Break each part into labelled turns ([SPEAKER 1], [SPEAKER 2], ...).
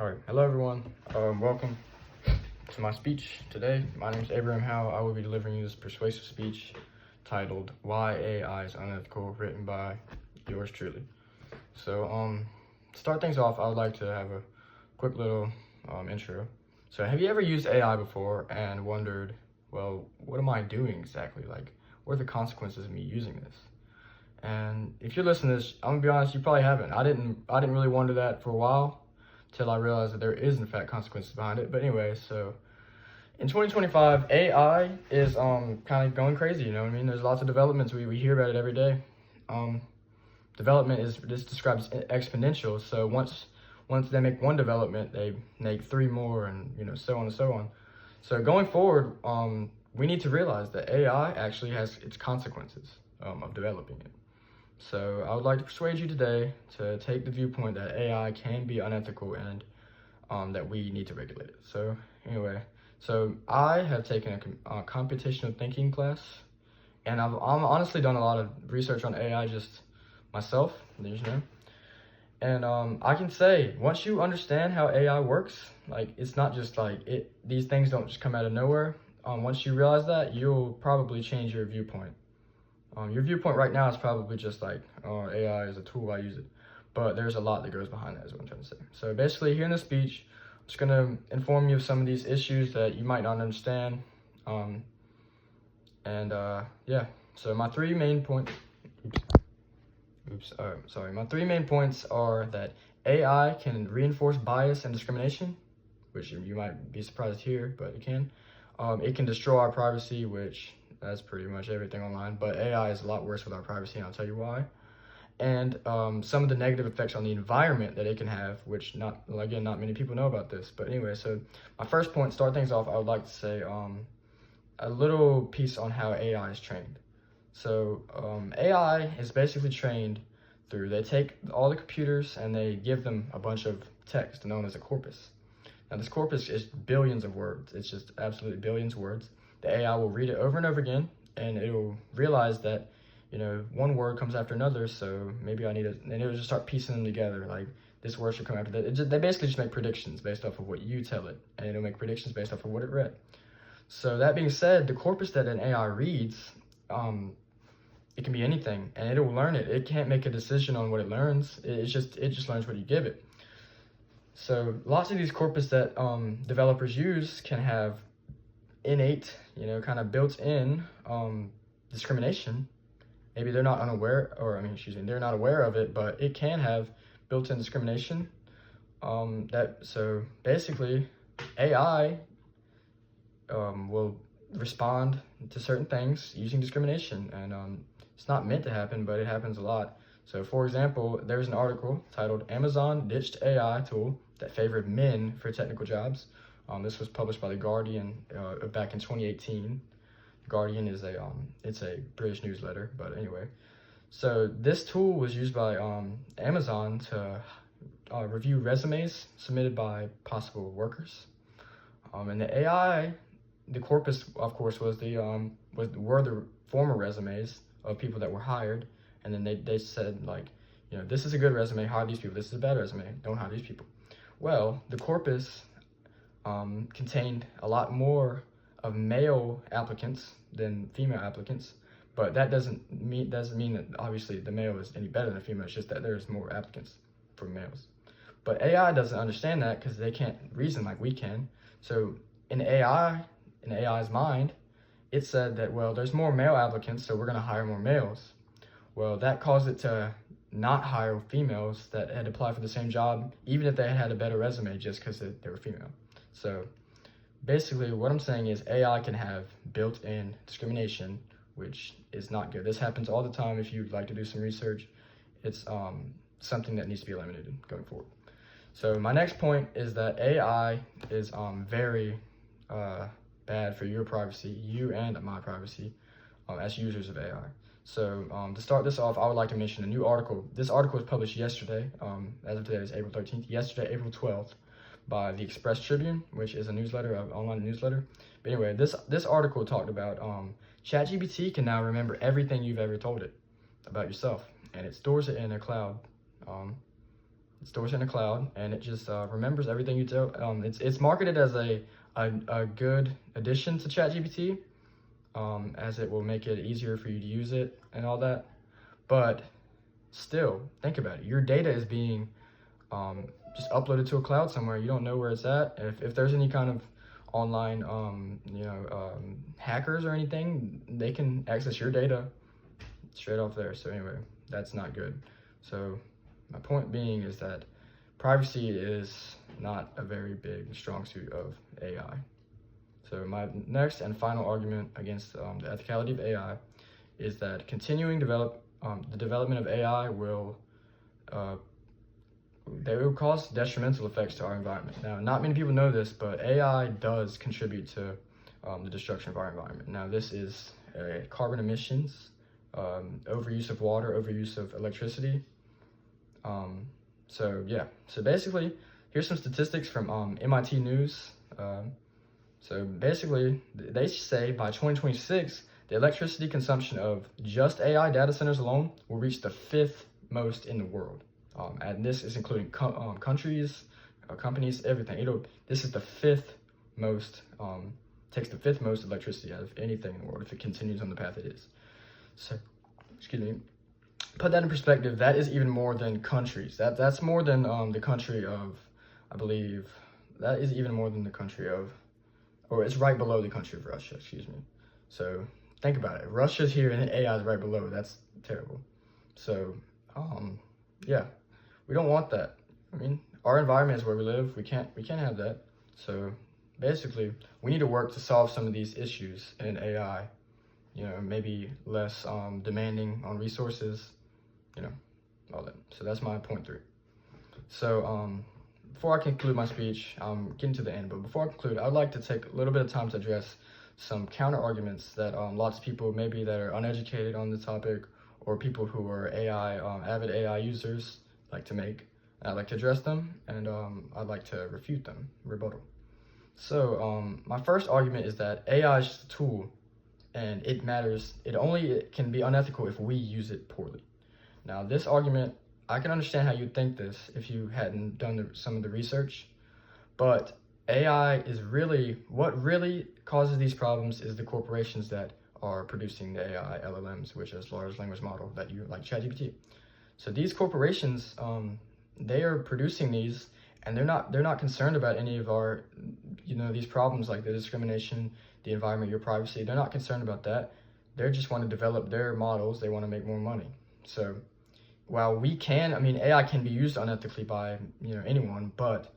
[SPEAKER 1] Alright, hello everyone. Welcome to my speech today. My name is Abraham Howe. I will be delivering you this persuasive speech titled Why AI is Unethical, written by yours truly. So, to start things off, I would like to have a quick little intro. So, have you ever used AI before and wondered, well, what am I doing exactly? Like, what are the consequences of me using this? And if you're listening to this, I'm gonna be honest, you probably haven't. I didn't really wonder that for a while, till I realized that there is in fact consequences behind it. But anyway, so in 2025, AI is kind of going crazy, you know what I mean? There's lots of developments, we hear about it every day. Development is described as exponential, so once they make one development, they make three more, and so on and so on. So going forward, we need to realize that AI actually has its consequences of developing it. So I would like to persuade you today to take the viewpoint that AI can be unethical and that we need to regulate it. So anyway, so I have taken a computational thinking class, and I've honestly done a lot of research on AI just myself, and I can say, once you understand how AI works, like, it's not just like these things don't just come out of nowhere. Once you realize that, you'll probably change your viewpoint. Your viewpoint right now is probably just like, oh, AI is a tool, I use it. But there's a lot that goes behind that, is what I'm trying to say. So basically, here in this speech, I'm just going to inform you of some of these issues that you might not understand. Yeah, so my three main points, my three main points are that AI can reinforce bias and discrimination, which you might be surprised to hear, but it can. It can destroy our privacy, which that's pretty much everything online, but AI is a lot worse with our privacy, and I'll tell you why. And some of the negative effects on the environment that it can have, which not many people know about this. But anyway, so my first point, start things off, I would like to say a little piece on how AI is trained. So AI is basically trained through, they take all the computers and they give them a bunch of text known as a corpus. Now this corpus is billions of words. It's just absolutely billions of words. The AI will read it over and over again, and it will realize that, one word comes after another, so maybe and it'll just start piecing them together, like, this word should come after that. They basically just make predictions based off of what you tell it, and it'll make predictions based off of what it read. So that being said, the corpus that an AI reads, it can be anything, and it will learn it. It can't make a decision on what it learns. It just learns what you give it. So lots of these corpus that developers use can have innate, kind of built-in discrimination. Maybe they're not they're not aware of it, but it can have built-in discrimination. So basically, AI will respond to certain things using discrimination, and it's not meant to happen, but it happens a lot. So for example, there's an article titled "Amazon Ditched AI Tool That Favored Men for Technical Jobs." This was published by The Guardian back in 2018. The Guardian is it's a British newsletter, but anyway. So this tool was used by Amazon to review resumes submitted by possible workers. And the AI, the corpus, of course, were the former resumes of people that were hired, and then they said, like, this is a good resume, hire these people. This is a bad resume, don't hire these people. Well, the corpus contained a lot more of male applicants than female applicants, but that doesn't mean that obviously the male is any better than the female. It's just that there's more applicants for males. But AI doesn't understand that because they can't reason like we can. So in AI's mind, it said that, well, there's more male applicants, so we're going to hire more males. Well, that caused it to not hire females that had applied for the same job, even if they had a better resume, just because they were female. So basically what I'm saying is AI can have built-in discrimination, which is not good. This happens all the time. If you'd like to do some research, it's something that needs to be eliminated going forward. So my next point is that AI is very bad for your privacy, you and my privacy, as users of AI. So to start this off, I would like to mention a new article. This article was published yesterday, as of today is April 13th, yesterday, April 12th, by the Express Tribune, which is a newsletter, an online newsletter. But anyway, this article talked about ChatGPT can now remember everything you've ever told it about yourself, and it stores it in a cloud it stores in the cloud, and it just remembers everything you do. It's marketed as a good addition to ChatGPT, as it will make it easier for you to use it and all that. But still, think about it. Your data is being just uploaded to a cloud somewhere. You don't know where it's at. If there's any kind of online, hackers or anything, they can access your data straight off there. So anyway, that's not good. So my point being is that privacy is not a very big strong suit of AI. So my next and final argument against the ethicality of AI is that continuing the development of AI will cause detrimental effects to our environment. Now, not many people know this, but AI does contribute to the destruction of our environment. Now, this is carbon emissions, overuse of water, overuse of electricity. So basically, here's some statistics from MIT News. So basically, they say by 2026, the electricity consumption of just AI data centers alone will reach the 5th most in the world. And this is including countries, companies, everything. This is the 5th most, takes the 5th most electricity out of anything in the world if it continues on the path it is. So, excuse me. Put that in perspective, that is even more than countries. That's more than the country of, I believe, that is even more than the country of, or it's right below the country of Russia, excuse me. So think about it. Russia's here and AI is right below. That's terrible. So, yeah, we don't want that. I mean, our environment is where we live. We can't have that. So basically, we need to work to solve some of these issues in AI. Maybe less demanding on resources, all that. So that's my point 3. So before I conclude my speech, I'm getting to the end, but before I conclude, I'd like to take a little bit of time to address some counter arguments that lots of people maybe that are uneducated on the topic, or people who are avid AI users like to make. I'd like to address them, and I'd like to refute them, rebuttal. So my first argument is that AI is just a tool, and it matters. It can be unethical if we use it poorly. Now, this argument, I can understand how you'd think this if you hadn't done some of the research, but AI is what really causes these problems is the corporations that are producing the AI LLMs, which is large language model that you like ChatGPT. So these corporations, they are producing these, and they're not concerned about any of our, these problems like the discrimination, the environment, your privacy. They're not concerned about that. They just want to develop their models. They want to make more money. So while AI can be used unethically by anyone, but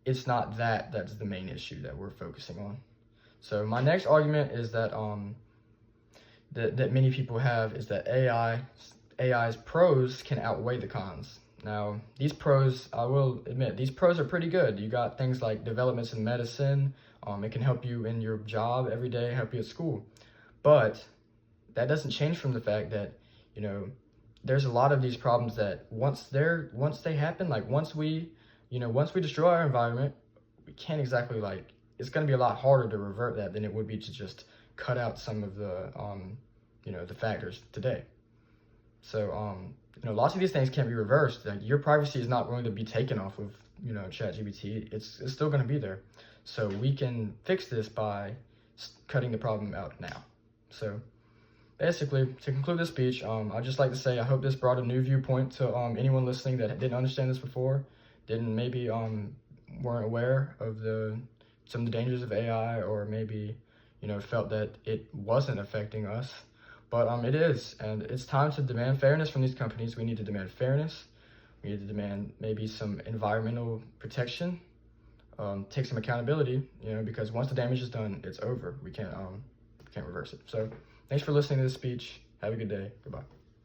[SPEAKER 1] it's not that's the main issue that we're focusing on. So my next argument is that that many people have is that AI's pros can outweigh the cons. Now, these pros, I will admit, these pros are pretty good. You got things like developments in medicine. It can help you in your job every day, help you at school. But that doesn't change from the fact that, there's a lot of these problems that once they happen, like once we destroy our environment, we can't exactly it's going to be a lot harder to revert that than it would be to just cut out some of the, the factors today. So, lots of these things can't be reversed. Like, your privacy is not going to be taken off of, ChatGPT. It's still going to be there. So we can fix this by cutting the problem out now. So basically, to conclude this speech, I'd just like to say I hope this brought a new viewpoint to anyone listening that didn't understand this before, maybe weren't aware of some of the dangers of AI, or maybe felt that it wasn't affecting us. But it is, and it's time to demand fairness from these companies. We need to demand fairness. We need to demand maybe some environmental protection, take some accountability, because once the damage is done, it's over. We can't reverse it. So thanks for listening to this speech. Have a good day. Goodbye.